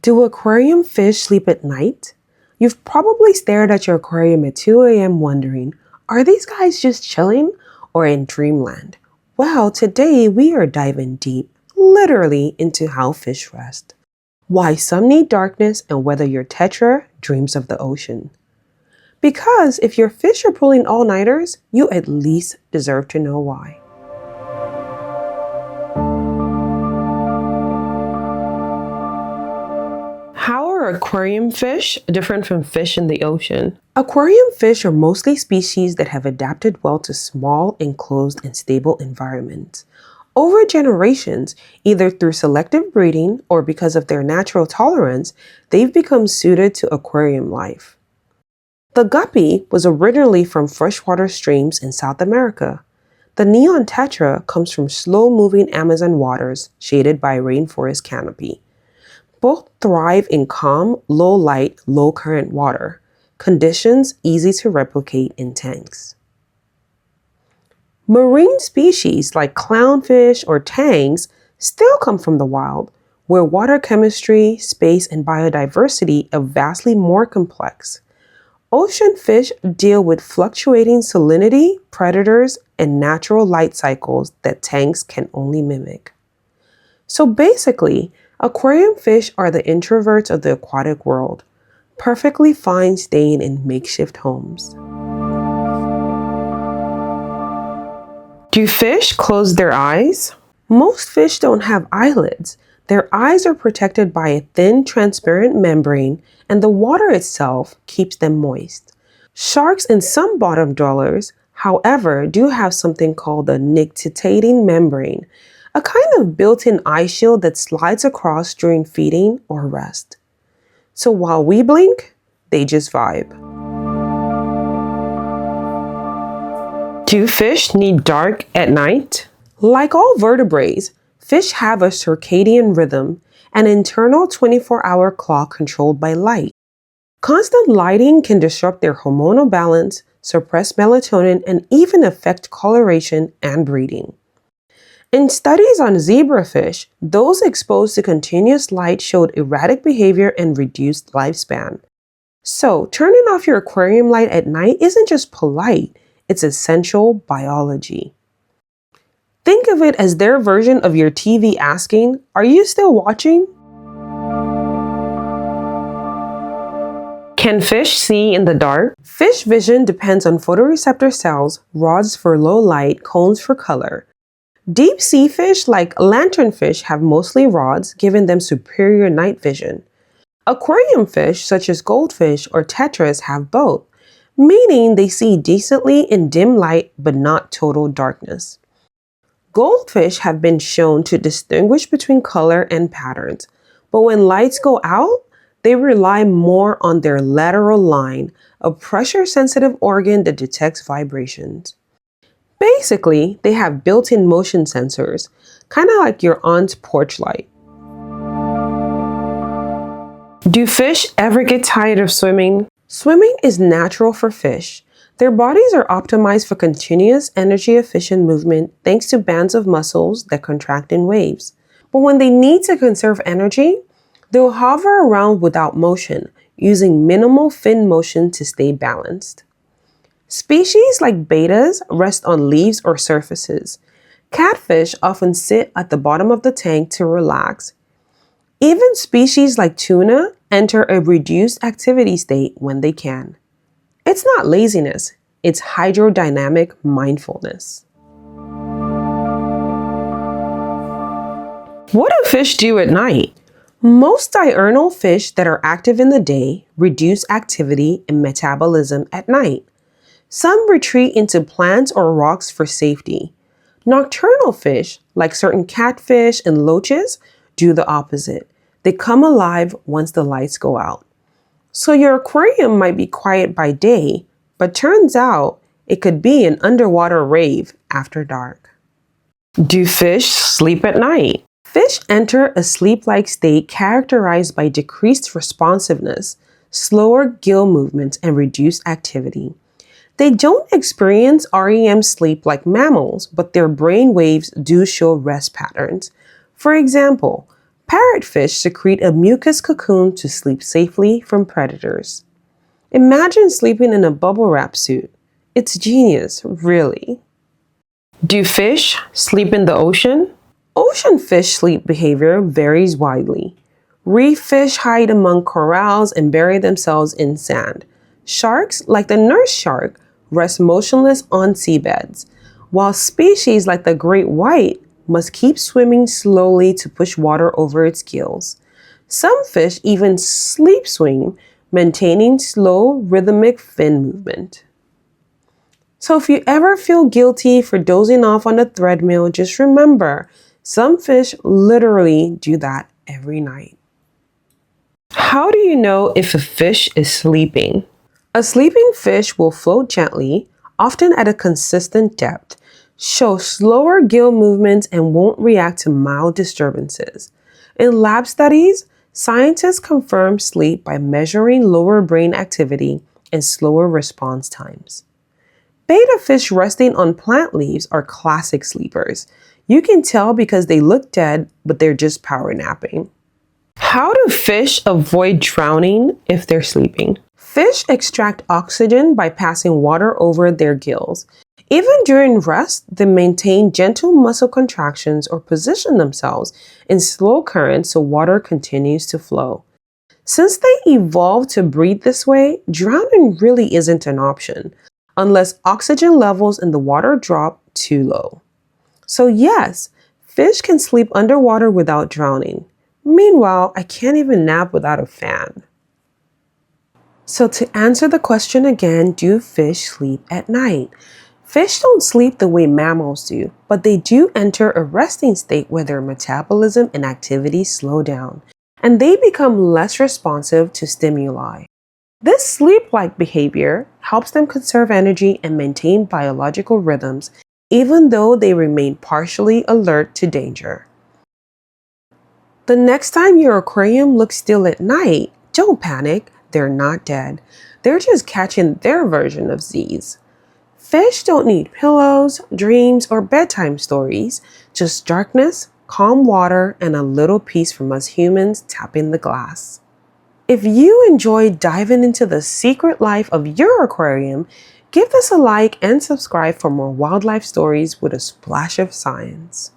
Do aquarium fish sleep at night? You've probably stared at your aquarium at 2 a.m. wondering, are these guys just chilling or in dreamland? Well, today we are diving deep, literally, into how fish rest. Why some need darkness and whether your tetra dreams of the ocean. Because if your fish are pulling all-nighters, you at least deserve to know why. How are aquarium fish different from fish in the ocean? Aquarium fish are mostly species that have adapted well to small, enclosed, and stable environments. Over generations, either through selective breeding or because of their natural tolerance, they've become suited to aquarium life. The guppy was originally from freshwater streams in South America. The neon tetra comes from slow-moving Amazon waters shaded by a rainforest canopy. Both thrive in calm, low-light, low-current water, conditions easy to replicate in tanks. Marine species like clownfish or tangs still come from the wild, where water chemistry, space, and biodiversity are vastly more complex. Ocean fish deal with fluctuating salinity, predators, and natural light cycles that tanks can only mimic. So basically, aquarium fish are the introverts of the aquatic world, perfectly fine staying in makeshift homes. Do fish close their eyes? Most fish don't have eyelids. Their eyes are protected by a thin, transparent membrane, and the water itself keeps them moist. Sharks and some bottom dwellers, however, do have something called a nictitating membrane, a kind of built-in eye shield that slides across during feeding or rest. So while we blink, they just vibe. Do fish need dark at night? Like all vertebrates, fish have a circadian rhythm, an internal 24-hour clock controlled by light. Constant lighting can disrupt their hormonal balance, suppress melatonin, and even affect coloration and breeding. In studies on zebrafish, those exposed to continuous light showed erratic behavior and reduced lifespan. So, turning off your aquarium light at night isn't just polite, it's essential biology. Think of it as their version of your TV asking, "Are you still watching?" Can fish see in the dark? Fish vision depends on photoreceptor cells, rods for low light, cones for color. Deep sea fish like lanternfish have mostly rods, giving them superior night vision. Aquarium fish such as goldfish or tetras have both, meaning they see decently in dim light but not total darkness. Goldfish have been shown to distinguish between color and patterns, but when lights go out, they rely more on their lateral line, a pressure-sensitive organ that detects vibrations. Basically, they have built-in motion sensors, kind of like your aunt's porch light. Do fish ever get tired of swimming? Swimming is natural for fish. Their bodies are optimized for continuous energy-efficient movement thanks to bands of muscles that contract in waves. But when they need to conserve energy, they'll hover around without motion, using minimal fin motion to stay balanced. Species like bettas rest on leaves or surfaces. Catfish often sit at the bottom of the tank to relax. Even species like tuna enter a reduced activity state when they can. It's not laziness, it's hydrodynamic mindfulness. What do fish do at night? Most diurnal fish that are active in the day reduce activity and metabolism at night. Some retreat into plants or rocks for safety. Nocturnal fish, like certain catfish and loaches, do the opposite. They come alive once the lights go out. So your aquarium might be quiet by day, but turns out it could be an underwater rave after dark. Do fish sleep at night? Fish enter a sleep-like state characterized by decreased responsiveness, slower gill movements, and reduced activity. They don't experience REM sleep like mammals, but their brain waves do show rest patterns. For example, Parrotfish secrete a mucus cocoon to sleep safely from predators. Imagine sleeping in a bubble wrap suit. It's genius, really. Do fish sleep in the ocean? Ocean fish sleep behavior varies widely. Reef fish hide among corals and bury themselves in sand. Sharks, like the nurse shark, rest motionless on seabeds, while species like the great white must keep swimming slowly to push water over its gills. Some fish even sleep swim, maintaining slow, rhythmic fin movement. So if you ever feel guilty for dozing off on a treadmill, just remember, some fish literally do that every night. How do you know if a fish is sleeping? A sleeping fish will float gently, often at a consistent depth, show slower gill movements, and won't react to mild disturbances. In lab studies, scientists confirm sleep by measuring lower brain activity and slower response times. Betta fish resting on plant leaves are classic sleepers. You can tell because they look dead, but they're just power napping. How do fish avoid drowning if they're sleeping? Fish extract oxygen by passing water over their gills. Even during rest, they maintain gentle muscle contractions or position themselves in slow currents so water continues to flow. Since they evolved to breathe this way, drowning really isn't an option, unless oxygen levels in the water drop too low. So yes, fish can sleep underwater without drowning. Meanwhile, I can't even nap without a fan. So to answer the question again, do fish sleep at night? Fish don't sleep the way mammals do, but they do enter a resting state where their metabolism and activity slow down, and they become less responsive to stimuli. This sleep-like behavior helps them conserve energy and maintain biological rhythms, even though they remain partially alert to danger. The next time your aquarium looks still at night, don't panic, they're not dead. They're just catching their version of Z's. Fish don't need pillows, dreams, or bedtime stories, just darkness, calm water, and a little peace from us humans tapping the glass. If you enjoyed diving into the secret life of your aquarium, give this a like and subscribe for more wildlife stories with a splash of science.